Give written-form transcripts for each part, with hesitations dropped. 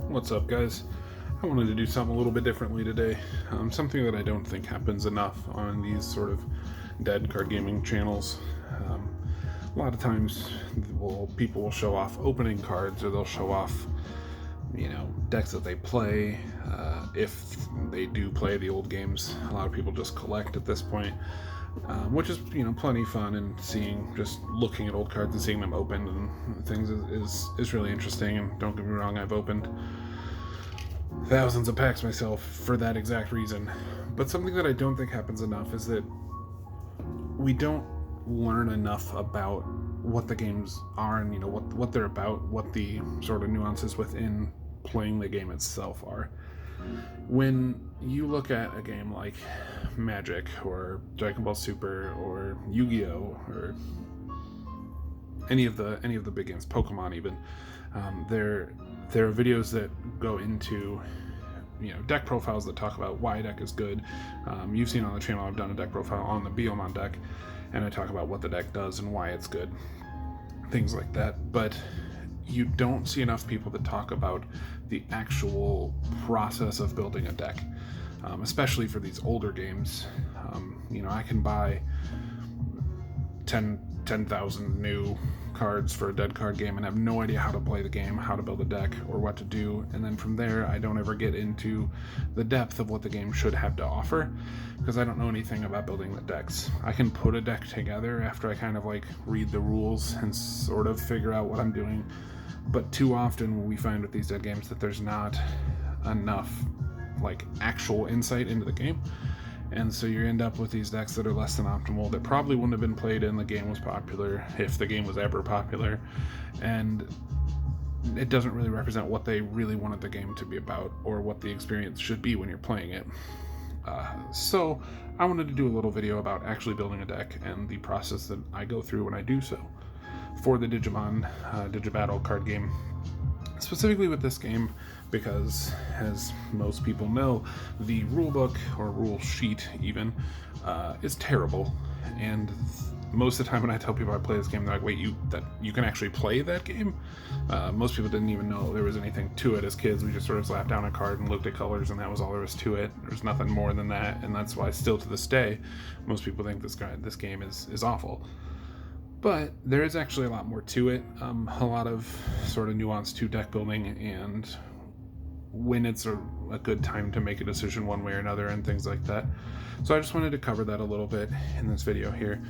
What's up, guys? I wanted to do something a little bit differently today. Something that I don't think happens enough on these sort of dead card gaming channels. A lot of times, people will show off opening cards, or they'll show off, decks that they play. If they do play the old games, a lot of people just collect at this point. Which is plenty fun, and just looking at old cards and seeing them opened and things is really interesting. And don't get me wrong, I've opened thousands of packs myself for that exact reason. But something that I don't think happens enough is that we don't learn enough about what the games are, and what they're about, what the sort of nuances within playing the game itself are. When you look at a game like Magic or Dragon Ball Super or Yu-Gi-Oh or any of the big games, Pokemon even, there are videos that go into deck profiles that talk about why a deck is good. You've seen on the channel I've done a deck profile on the Digimon deck, and I talk about what the deck does and why it's good, things like that. But you don't see enough people that talk about the actual process of building a deck, especially for these older games. I can buy 10,000 new cards for a dead card game and have no idea how to play the game, how to build a deck, or what to do. And then from there, I don't ever get into the depth of what the game should have to offer, because I don't know anything about building the decks. I can put a deck together after I kind of read the rules and sort of figure out what I'm doing. But too often we find with these dead games that there's not enough actual insight into the game. And so you end up with these decks that are less than optimal, that probably wouldn't have been played in the game was popular, if the game was ever popular. And it doesn't really represent what they really wanted the game to be about, or what the experience should be when you're playing it. So I wanted to do a little video about actually building a deck and the process that I go through when I do so for the Digimon Digi-Battle card game. Specifically with this game, because as most people know, the rulebook or rule sheet even is terrible. And most of the time when I tell people I play this game, they're like, wait, you can actually play that game? Most people didn't even know there was anything to it. As kids, we just sort of slapped down a card and looked at colors, and that was all there was to it. There's nothing more than that, and that's why still to this day, most people think this game is awful. But there is actually a lot more to it, a lot of sort of nuance to deck building, and when it's a good time to make a decision one way or another, and things like that. So I just wanted to cover that a little bit in this video here.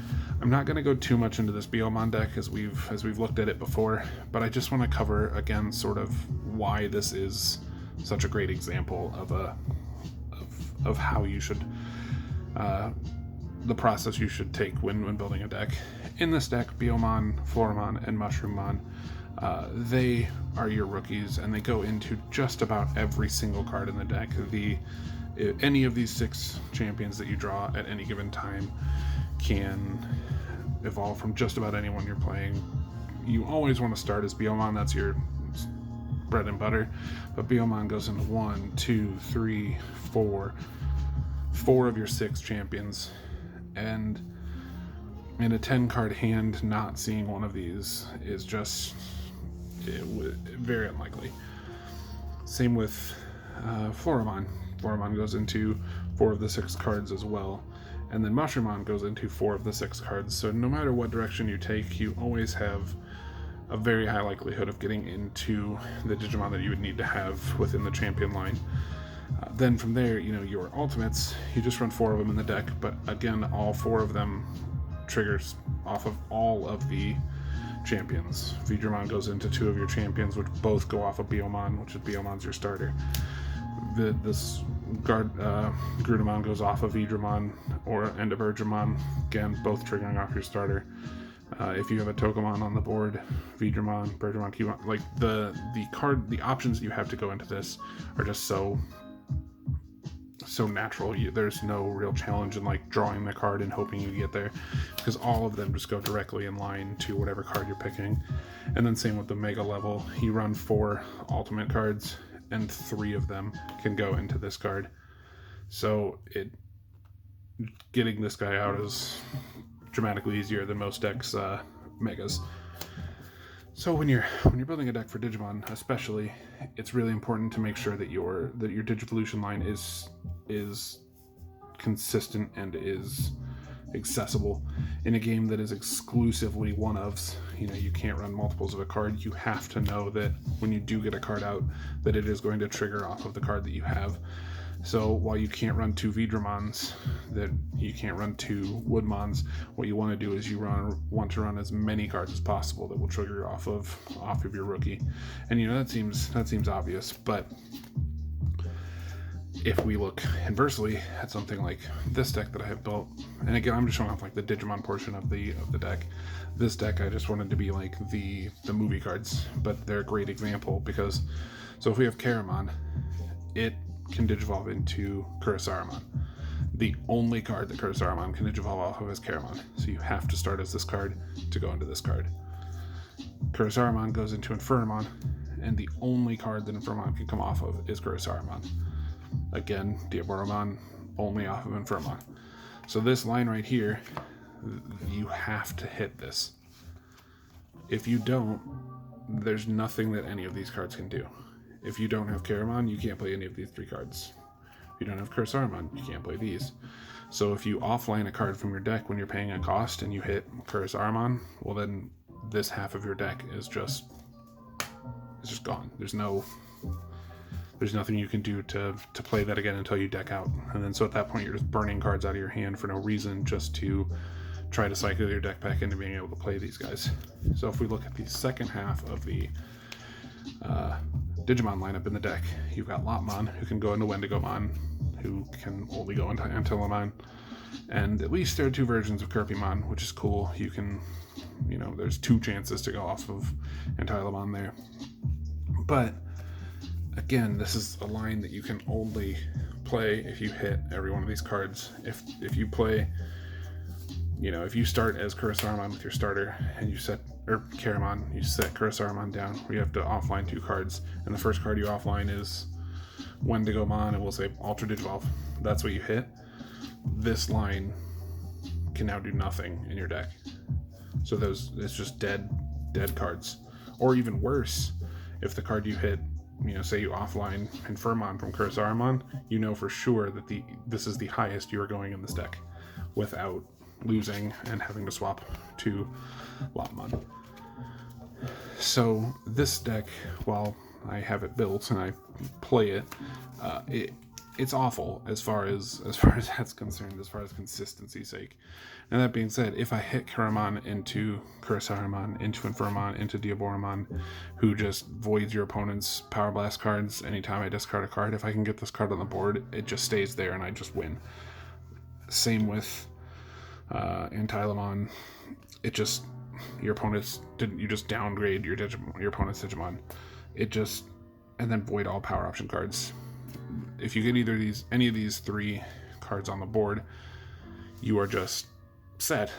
I'm not going to go too much into this Digimon deck as we've looked at it before, but I just want to cover again sort of why this is such a great example of how you should the process you should take when building a deck. In this deck, Biomon, Floramon, and Mushroomon, they are your rookies, and they go into just about every single card in the deck. Any of these 6 champions that you draw at any given time can evolve from just about anyone you're playing. You always want to start as Biomon, that's your bread and butter, but Biomon goes into 1, 2, 3, 4 of your 6 champions. And in a 10 card hand, not seeing one of these is just very unlikely. Same with Floramon. Floramon goes into 4 of the 6 cards as well. And then Mushroomon goes into 4 of the 6 cards. So no matter what direction you take, you always have a very high likelihood of getting into the Digimon that you would need to have within the champion line. Then from there, your ultimates, you just run 4 of them in the deck, but again, all 4 of them triggers off of all of the champions. Vidramon goes into 2 of your champions, which both go off of Biomon, which is Biomon's your starter. Grudamon goes off of Vidramon or Endovergamon, again, both triggering off your starter. If you have a Togemon on the board, Vidramon, Bergamon, Cubone, the options you have to go into this are just so natural. There's no real challenge in drawing the card and hoping you get there, because all of them just go directly in line to whatever card you're picking. And then same with the mega level, you run 4 ultimate cards and 3 of them can go into this card. So getting this guy out is dramatically easier than most decks megas. So when you're building a deck for Digimon, especially, it's really important to make sure that your Digivolution line is consistent and is accessible. In a game that is exclusively one-ofs, you can't run multiples of a card. You have to know that when you do get a card out, that it is going to trigger off of the card that you have. So while you can't run 2 Vidramons, that you can't run 2 Woodmons, what you want to do is you want to run as many cards as possible that will trigger off of your rookie. And that seems obvious, but if we look inversely at something like this deck that I have built, and again, I'm just showing off like the Digimon portion of the deck. This deck I just wanted to be like the movie cards, but they're a great example because, so if we have Karamon, it can digivolve into Kurisaramon. The only card that Kurisaramon can digivolve off of is Karamon, so you have to start as this card to go into this card. Kurisaramon goes into Infernamon, and the only card that Infernamon can come off of is Kurisaramon. Again, Diaboromon only off of Infernamon. So this line right here, you have to hit this. If you don't, there's nothing that any of these cards can do. If you don't have Karamon, you can't play any of these 3 cards. If you don't have Kurisaramon, you can't play these. So if you offline a card from your deck when you're paying a cost and you hit Kurisaramon, well then this half of your deck is just gone. There's nothing you can do to play that again until you deck out. And then so at that point you're just burning cards out of your hand for no reason, just to try to cycle your deck back into being able to play these guys. So if we look at the second half of the Digimon lineup in the deck, you've got Lopmon, who can go into Wendigomon, who can only go into Antilamon, and at least there are 2 versions of Kirpymon, which is cool. You can, there's 2 chances to go off of Antilamon there. But again, this is a line that you can only play if you hit every one of these cards. If you play, if you start as Kurisaramon with your starter and you set, or Karamon, you set Kurisaramon down, where you have to offline 2 cards, and the first card you offline is Wendigomon, and we'll say Ultra Digivolve. That's what you hit. This line can now do nothing in your deck. So it's just dead cards. Or even worse, if the card you hit, say you offline Infernamon from Kurisaramon, you know for sure that this is the highest you are going in this deck without losing and having to swap to Lopmon. So this deck, while I have it built and I play it, it's awful as far as that's concerned, as far as consistency's sake. And that being said, if I hit Karamon into Kurisaramon, into Infernamon, into Diaboromon, who just voids your opponent's Power Blast cards anytime I discard a card, if I can get this card on the board, it just stays there and I just win. Same with Antilamon. It just, your opponents didn't, you just downgrade your opponent's Digimon. And then void all power option cards. If you get any of these 3 cards on the board, you are just set.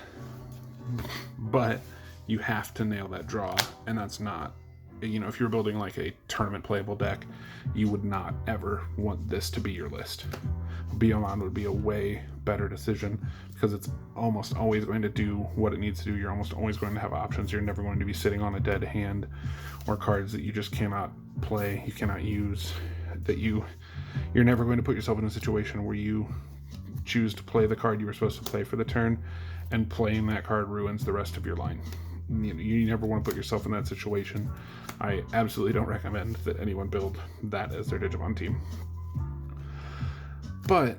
But you have to nail that draw, and that's not, if you're building like a tournament playable deck, you would not ever want this to be your list. Biyomon would be a way better decision because it's almost always going to do what it needs to do. You're almost always going to have options. You're never going to be sitting on a dead hand or cards that you just cannot play, you cannot use, that you're never going to put yourself in a situation where you choose to play the card you were supposed to play for the turn, and playing that card ruins the rest of your line. You never want to put yourself in that situation. I absolutely don't recommend that anyone build that as their Digimon team. But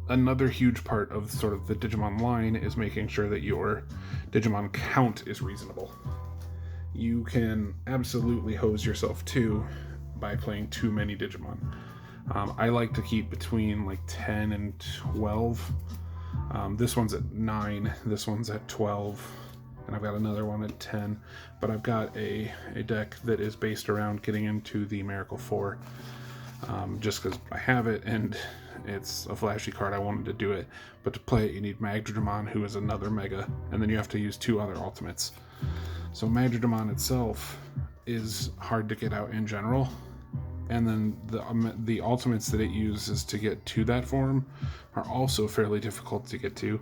another huge part of sort of the Digimon line is making sure that your Digimon count is reasonable. You can absolutely hose yourself too by playing too many Digimon. I like to keep between like 10 and 12. This one's at 9, this one's at 12, and I've got another one at 10. But I've got a deck that is based around getting into the Miracle 4. Just because I have it and it's a flashy card, I wanted to do it. But to play it, you need Magdramon, who is another Mega, and then you have to use 2 other Ultimates. So Magdramon itself is hard to get out in general, and then the Ultimates that it uses to get to that form are also fairly difficult to get to.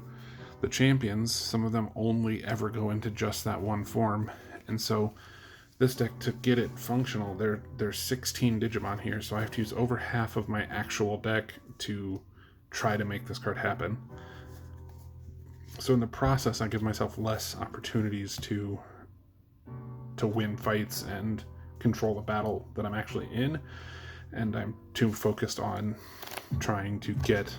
The champions, some of them only ever go into just that one form, and so this deck, to get it functional, there's 16 Digimon here, so I have to use over half of my actual deck to try to make this card happen. So in the process, I give myself less opportunities to win fights and control the battle that I'm actually in, and I'm too focused on trying to get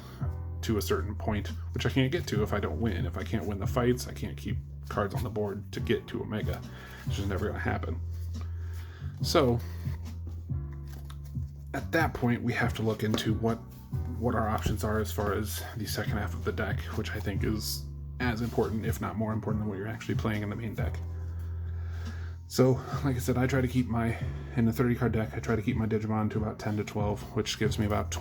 to a certain point, which I can't get to if I don't win. If I can't win the fights, I can't keep cards on the board to get to Omega. It's just never going to happen. So at that point, we have to look into what our options are as far as the second half of the deck, which I think is as important, if not more important, than what you're actually playing in the main deck. So, like I said, I try to keep in the 30 card deck, I try to keep my Digimon to about 10 to 12, which gives me about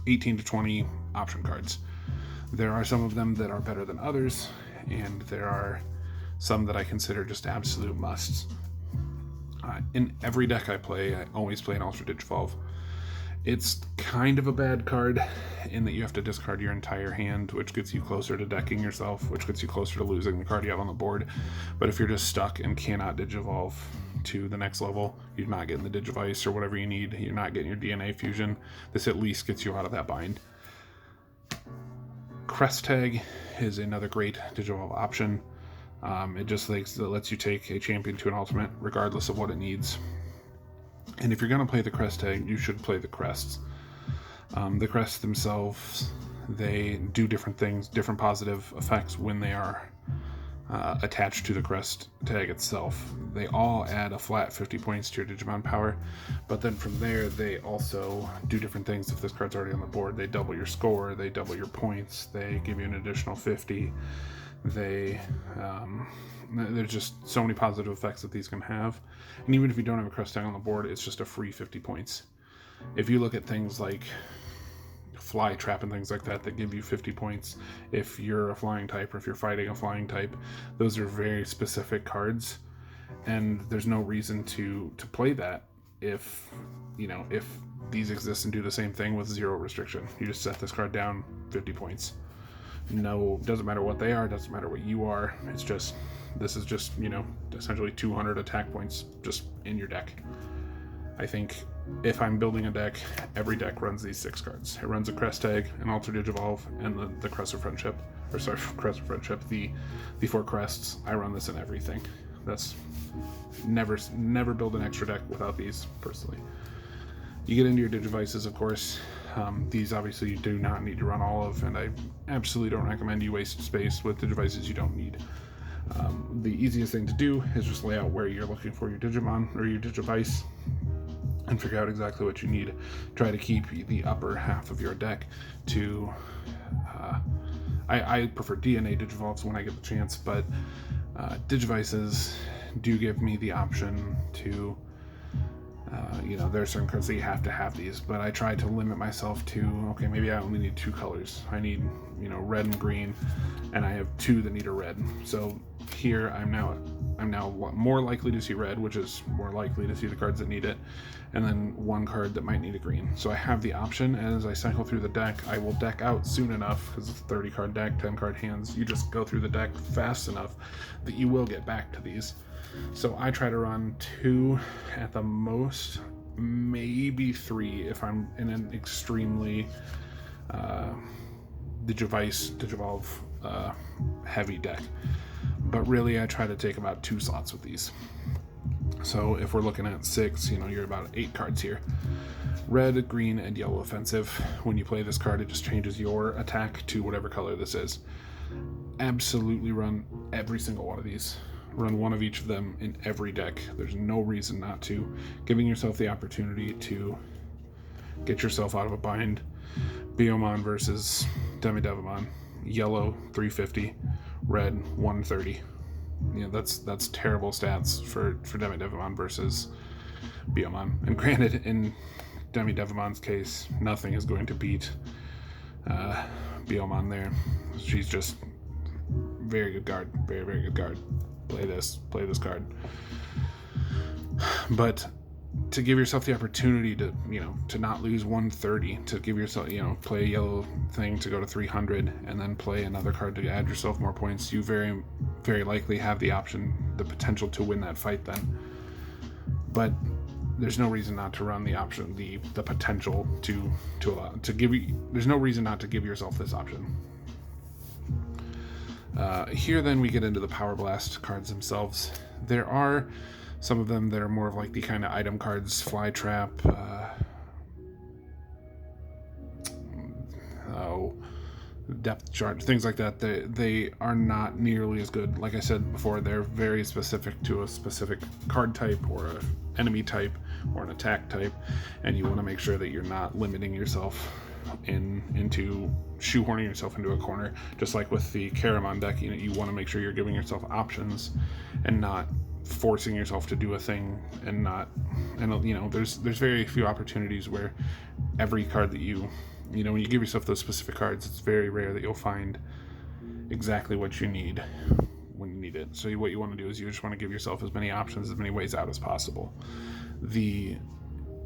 18 to 20 option cards. There are some of them that are better than others, and there are some that I consider just absolute musts. In every deck I play, I always play an Ultra Digivolve. It's kind of a bad card in that you have to discard your entire hand, which gets you closer to decking yourself, which gets you closer to losing the card you have on the board. But if you're just stuck and cannot Digivolve to the next level, you're not getting the Digivice or whatever you need, you're not getting your DNA fusion, this at least gets you out of that bind. Crest Tag is another great Digivolve option. It just lets you take a champion to an ultimate regardless of what it needs. And if you're going to play the Crest Tag, you should play the Crests. The Crests themselves, they do different things, different positive effects when they are attached to the Crest Tag itself. They all add a flat 50 points to your Digimon power, but then from there they also do different things. If this card's already on the board, they double your score, they double your points, they give you an additional 50. There's just so many positive effects that these can have. And even if you don't have a Crest Tag on the board, it's just a free 50 points. If you look at things like Fly Trap and things like that give you 50 points, if you're a flying type or if you're fighting a flying type, those are very specific cards, and there's no reason to play that if these exist and do the same thing with zero restriction. You just set this card down, 50 points. No, doesn't matter what they are, doesn't matter what you are. It's just, this is just, essentially 200 attack points just in your deck. I think if I'm building a deck, every deck runs these 6 cards. It runs a Crest Tag, an Ultra Digivolve, and the Crest of Friendship. Crest of Friendship, the 4 crests. I run this in everything. That's never build an extra deck without these, personally. You get into your Digivices, of course. These obviously you do not need to run all of, and I absolutely don't recommend you waste space with Digivices you don't need. The easiest thing to do is just lay out where you're looking for your Digimon or your Digivice and figure out exactly what you need. Try to keep the upper half of your deck to... I prefer DNA Digivolves when I get the chance, but Digivices do give me the option to... there are certain cards that you have to have these, but I try to limit myself to, okay, maybe I only need 2 colors. I need, red and green, and I have 2 that need a red. So here I'm now more likely to see red, which is more likely to see the cards that need it, and then 1 card that might need a green. So I have the option, and as I cycle through the deck, I will deck out soon enough, because it's a 30 card deck, 10 card hands. You just go through the deck fast enough that you will get back to these. So I try to run 2 at the most, maybe 3 if I'm in an extremely Digivolve heavy deck. But really I try to take about 2 slots with these. So if we're looking at 6, you're about 8 cards here. Red, green, and yellow offensive. When you play this card, it just changes your attack to whatever color this is. Absolutely run every single one of these. Run 1 of each of them in every deck. There's no reason not to. Giving yourself the opportunity to get yourself out of a bind. Biyomon versus Demidevimon. Yellow, 350. Red, 130. That's terrible stats for Demidevimon versus Biyomon. And granted, in Demidevimon's case, nothing is going to beat Biyomon there. She's just very good guard. Very, very good guard. Play this card. But to give yourself the opportunity to, to not lose 130, to give yourself, play a yellow thing to go to 300, and then play another card to add yourself more points, you very, very likely have the potential to win that fight then. But there's no reason not to run the option, the potential to give you, there's no reason not to give yourself this option. Here then we get into the Power Blast cards themselves. There are some of them that are more of like the kind of item cards, Fly Trap, Depth Charge, things like that. They are not nearly as good. Like I said before, they're very specific to a specific card type or an enemy type or an attack type, and you want to make sure that you're not limiting yourself into shoehorning yourself into a corner. Just like with the Caramon deck, you want to make sure you're giving yourself options and not forcing yourself to do a thing, and there's very few opportunities where every card that when you give yourself those specific cards, it's very rare that you'll find exactly what you need when you need it. So what you want to do is you just want to give yourself as many options, as many ways out as possible. The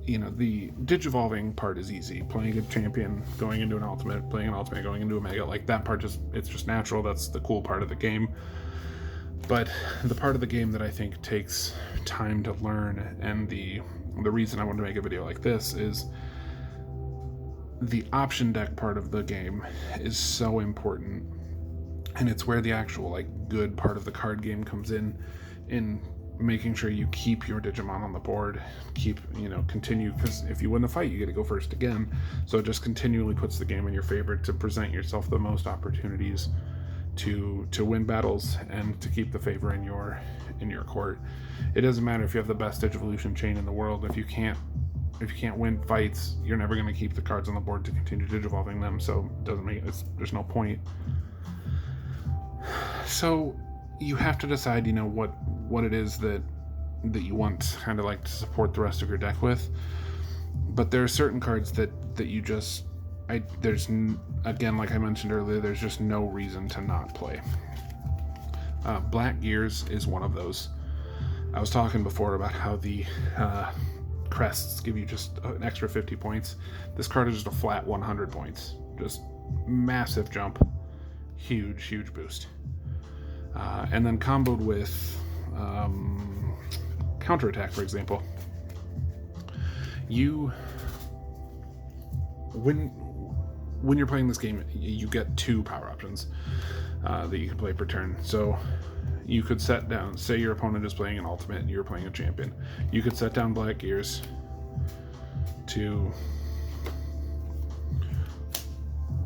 digivolving part is easy. Playing a champion, going into an ultimate, playing an ultimate, going into a mega, like that part it's just natural. That's the cool part of the game. But the part of the game that I think takes time to learn, and the reason I wanted to make a video like this, is the option deck part of the game is so important, and it's where the actual good part of the card game comes in making sure you keep your Digimon on the board, continue, because if you win the fight, you get to go first again. So it just continually puts the game in your favor to present yourself the most opportunities to win battles and to keep the favor in your court. It doesn't matter if you have the best Digivolution chain in the world. If you can't win fights, you're never going to keep the cards on the board to continue digivolving them. So it doesn't there's no point. So you have to decide, what it is that you want kind of to support the rest of your deck with. But there are certain cards that you just, again, like I mentioned earlier, there's just no reason to not play. Black Gears is one of those. I was talking before about how the crests give you just an extra 50 points. This card is just a flat 100 points. Just massive jump. Huge boost. And then comboed with counterattack, for example. When you're playing this game, you get two power options that you can play per turn. So you could set down, say your opponent is playing an ultimate and you're playing a champion. You could set down Black Gears to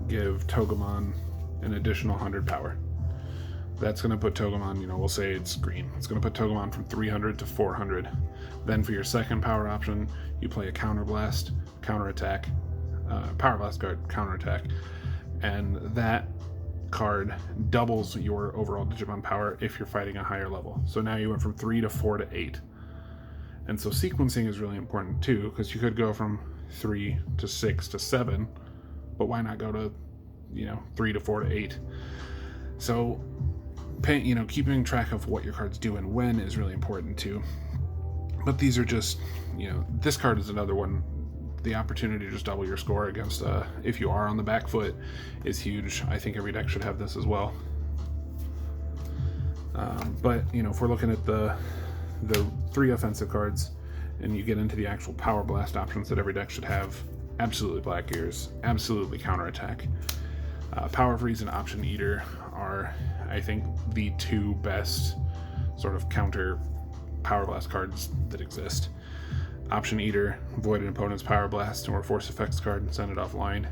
give Togemon an additional 100 power. That's going to put Togemon, we'll say it's green. It's going to put Togemon from 300 to 400. Then for your second power option, you play a Counterblast, Counterattack, Power Blast card, Counterattack, and that card doubles your overall Digimon power if you're fighting a higher level. So now you went from 3 to 4 to 8. And so sequencing is really important too, because you could go from 3 to 6 to 7, but why not go to, 3 to 4 to 8? So keeping track of what your cards do and when is really important too. But these are just, this card is another one. The opportunity to just double your score against, if you are on the back foot, is huge. I think every deck should have this as well. But, if we're looking at the 3 offensive cards and you get into the actual Power Blast options that every deck should have, absolutely Black Gears, absolutely Counterattack. Power Freeze and Option Eater are, I think, the 2 best sort of counter Power Blast cards that exist. Option Eater, void an opponent's Power Blast or Force Effects card and send it offline.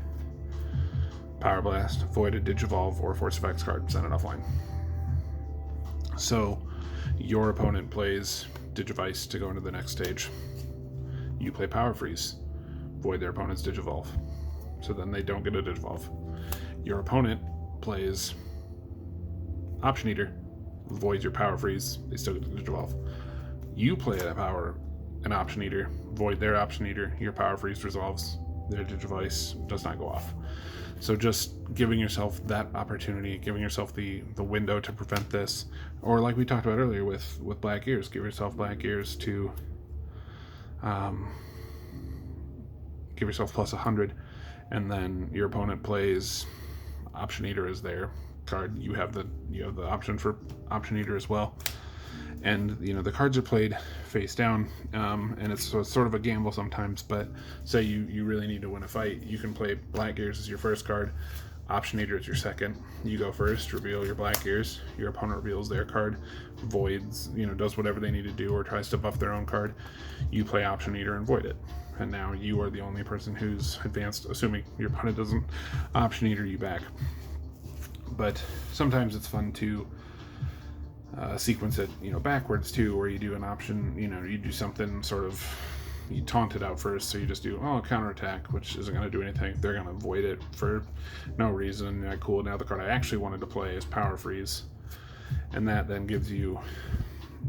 Power Blast, void a Digivolve or Force Effects card and send it offline. So your opponent plays Digivice to go into the next stage. You play Power Freeze, void their opponent's Digivolve, so then they don't get a Digivolve. Your opponent plays Option Eater, voids your Power Freeze, they still get the Digivolve. You play an Option Eater, void their Option Eater, your Power Freeze resolves, their Digivice does not go off. So just giving yourself that opportunity, giving yourself the window to prevent this, or like we talked about earlier with Black Gears, give yourself Black Gears to give yourself plus 100, and then your opponent plays Option Eater as their card. You have the option for Option Eater as well. And the cards are played face down, and it's sort of a gamble sometimes. But say you really need to win a fight, you can play Black Gears as your first card, Option Eater is your second. You go first, reveal your Black Gears. Your opponent reveals their card, voids, does whatever they need to do, or tries to buff their own card. You play Option Eater and void it, and now you are the only person who's advanced, assuming your opponent doesn't Option Eater you back. But sometimes it's fun to sequence it, backwards too, where you do an option, you do something sort of, you taunt it out first, so you just do counterattack, which isn't going to do anything. They're going to void it for no reason. Cool, now the card I actually wanted to play is Power Freeze, and that then gives you,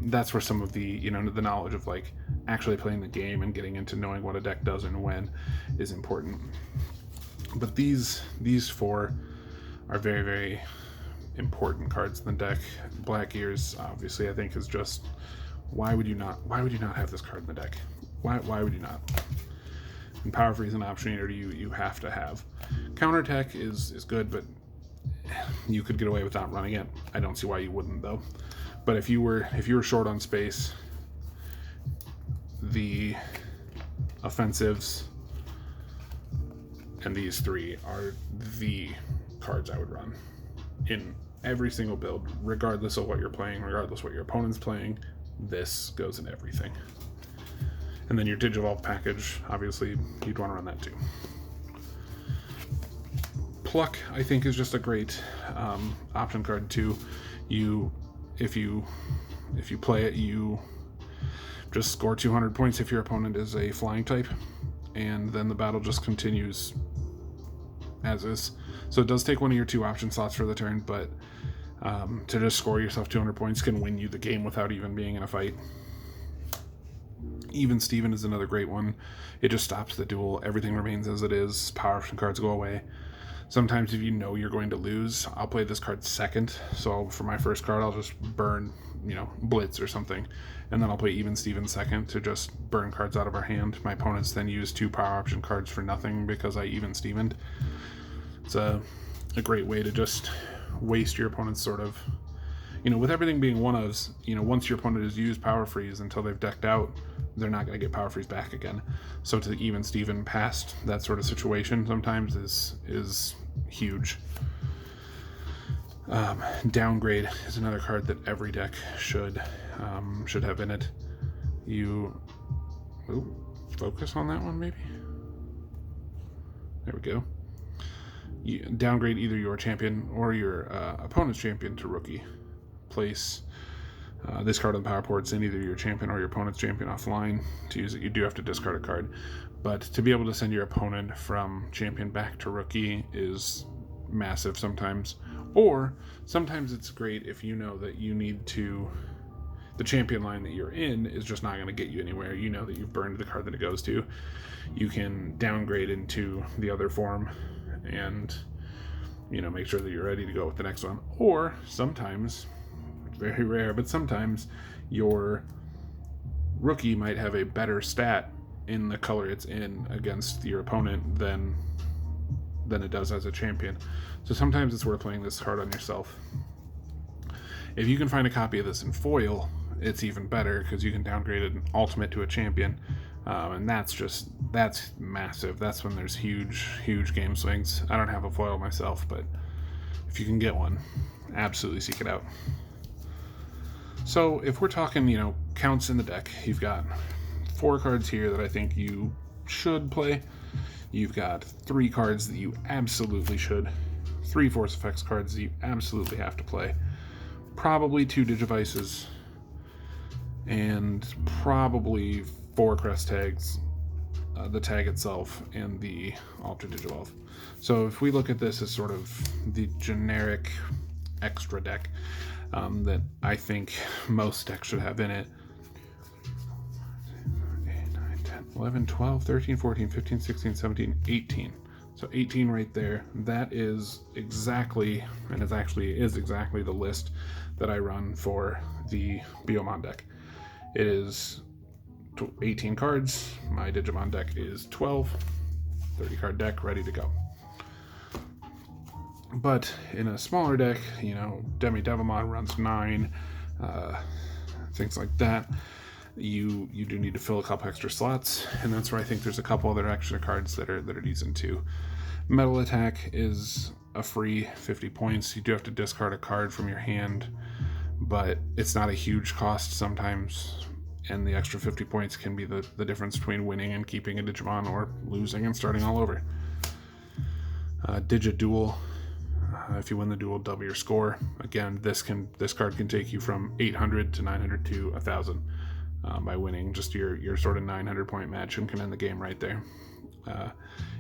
that's where some of the the knowledge of like actually playing the game and getting into knowing what a deck does and when is important. But these four are very, very important cards in the deck. Black Gears, obviously, I think is just, why would you not have this card in the deck? Why would you not? And Power Freeze and Option Eater you have to have. Counterattack is good, but you could get away without running it. I don't see why you wouldn't though. But if you were short on space, the offensives and these three are the cards I would run in every single build, regardless of what you're playing, regardless of what your opponent's playing. This goes in everything. And then your Digivolve package, obviously, you'd want to run that too. Pluck, I think, is just a great option card too. If you play it, you just score 200 points if your opponent is a flying type, and then the battle just continues as is. So it does take one of your 2 option slots for the turn, but to just score yourself 200 points can win you the game without even being in a fight. Even Steven is another great one. It just stops the duel. Everything remains as it is. Power option cards go away. Sometimes if you know you're going to lose, I'll play this card second. So for my first card, I'll just burn, Blitz or something. And then I'll play Even Steven second to just burn cards out of our hand. My opponents then use 2 power option cards for nothing because I Even Stevened. It's a great way to just waste your opponent's sort of, with everything being one-ofs, once your opponent has used Power Freeze until they've decked out, they're not going to get Power Freeze back again. So to Even Steven past that sort of situation sometimes is huge. Downgrade is another card that every deck should have in it. Focus on that one maybe. There we go. You downgrade either your champion or your opponent's champion to rookie. Place this card on the power board, send either your champion or your opponent's champion offline. To use it, you do have to discard a card. But to be able to send your opponent from champion back to rookie is massive sometimes. Or sometimes it's great if you know that you need to, the champion line that you're in is just not going to get you anywhere. You know that you've burned the card that it goes to. You can downgrade into the other form and make sure that you're ready to go with the next one. Or sometimes, very rare, but sometimes your rookie might have a better stat in the color it's in against your opponent than it does as a champion. So sometimes it's worth playing this card on yourself. If you can find a copy of this in foil, it's even better because you can downgrade an ultimate to a champion. And that's massive. That's when there's huge game swings. I don't have a foil myself, but if you can get one, absolutely seek it out. So if we're talking, counts in the deck, you've got 4 cards here that I think you should play. You've got 3 cards that you absolutely should. 3 force effects cards that you absolutely have to play. Probably 2 digivices. And probably 4 crest tags. The tag itself and the Ultra Digivolve. So if we look at this as sort of the generic extra deck that I think most decks should have in it. 8, 9, 10, 11, 12, 13, 14, 15, 16, 17, 18. So 18 right there. That is exactly, and it actually is exactly the list that I run for the Biomon deck. It is 18 cards. My Digimon deck is 12. 30 card deck ready to go. But in a smaller deck, you know, Devilmon runs 9, things like that. You do need to fill a couple extra slots, and that's where I think there's a couple other extra cards that are decent too. Metal Attack is a free 50 points. You do have to discard a card from your hand, but it's not a huge cost sometimes, and the extra 50 points can be the difference between winning and keeping a Digimon or losing and starting all over. Digi-Duel. If you win the duel, double your score. Again, this card can take you from 800 to 900 to 1,000 by winning just your sort of 900 point match, and can end the game right there.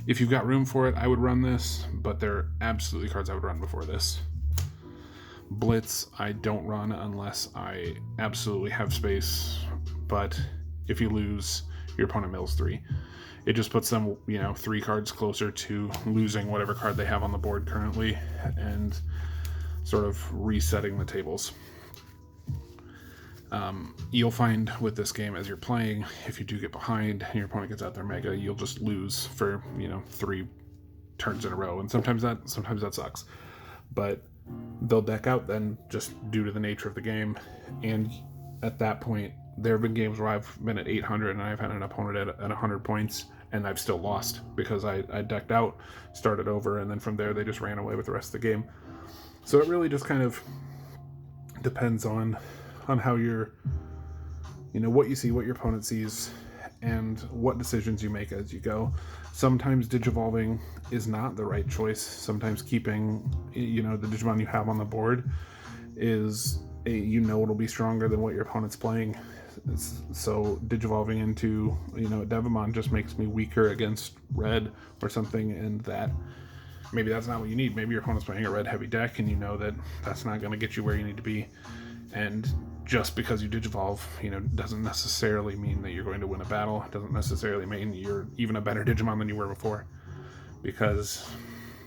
If you've got room for it, I would run this, but there are absolutely cards I would run before this. Blitz, I don't run unless I absolutely have space, but if you lose, your opponent mills 3. It just puts them, 3 cards closer to losing whatever card they have on the board currently, and sort of resetting the tables. You'll find with this game, as you're playing, if you do get behind and your opponent gets out their mega, you'll just lose for 3 turns in a row, and sometimes that sucks. But they'll deck out then, just due to the nature of the game, and at that point, there have been games where I've been at 800 and I've had an opponent at 100 points, and I've still lost because I decked out, started over, and then from there they just ran away with the rest of the game. So it really just kind of depends on how you're, what you see, what your opponent sees, and what decisions you make as you go. Sometimes digivolving is not the right choice. Sometimes keeping, the Digimon you have on the board is, it'll be stronger than what your opponent's playing. So digivolving into, Devimon just makes me weaker against red or something, and maybe that's not what you need. Maybe your opponent's playing a red heavy deck, and you know that that's not going to get you where you need to be. And just because you digivolve, doesn't necessarily mean that you're going to win a battle. It doesn't necessarily mean you're even a better Digimon than you were before, because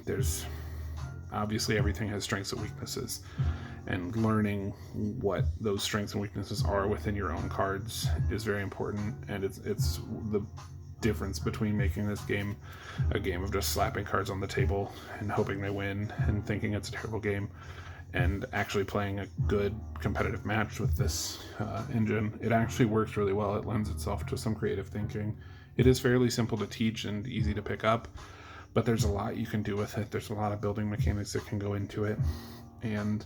there's obviously everything has strengths and weaknesses, and learning what those strengths and weaknesses are within your own cards is very important. And it's the difference between making this game a game of just slapping cards on the table and hoping they win and thinking it's a terrible game, and actually playing a good competitive match with this engine. It actually works really well. It lends itself to some creative thinking. It is fairly simple to teach and easy to pick up, but there's a lot you can do with it. There's a lot of building mechanics that can go into it, and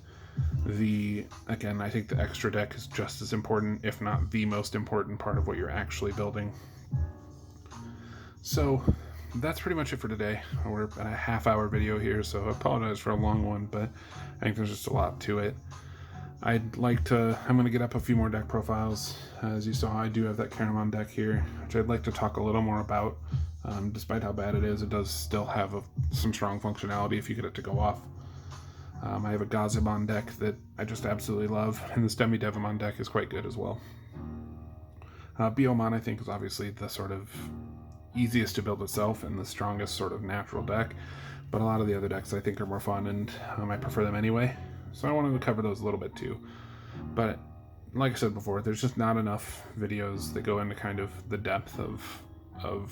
I think the extra deck is just as important, if not the most important part of what you're actually building. So that's pretty much it for today. We're at a half-hour video here, so I apologize for a long one, but I think there's just a lot to it. I'm going to get up a few more deck profiles. As you saw, I do have that Caramon deck here, which I'd like to talk a little more about. Despite how bad it is, it does still have some strong functionality if you get it to go off. I have a Gazimon deck that I just absolutely love, and this Devimon deck is quite good as well. Biomon, I think, is obviously the sort of easiest to build itself and the strongest sort of natural deck, but a lot of the other decks I think are more fun, and I prefer them anyway, so I wanted to cover those a little bit too. But like I said before, there's just not enough videos that go into kind of the depth of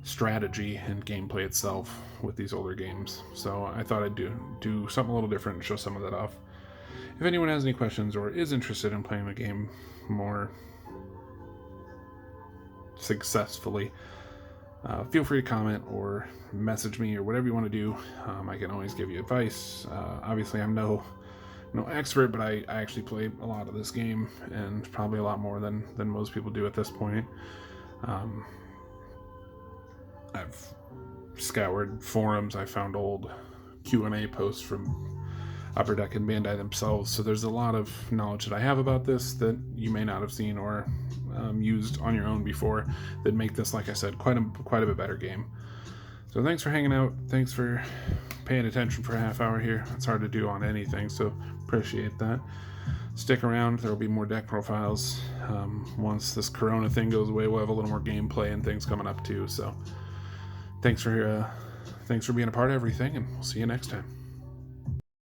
strategy and gameplay itself with these older games, so I thought I'd do something a little different and show some of that off. If anyone has any questions or is interested in playing the game more successfully, feel free to comment or message me or whatever you want to do. I can always give you advice. Obviously I'm no expert, but I actually play a lot of this game, and probably a lot more than most people do at this point. I've scoured forums, I found old Q&A posts from Upper Deck and Bandai themselves, so there's a lot of knowledge that I have about this that you may not have seen or used on your own before, that make this, like I said, quite a bit better game. So thanks for hanging out, thanks for paying attention for a half hour here. It's hard to do on anything, so appreciate that. Stick around, there will be more deck profiles. Once this Corona thing goes away, we'll have a little more gameplay and things coming up too, so thanks for being a part of everything, and we'll see you next time.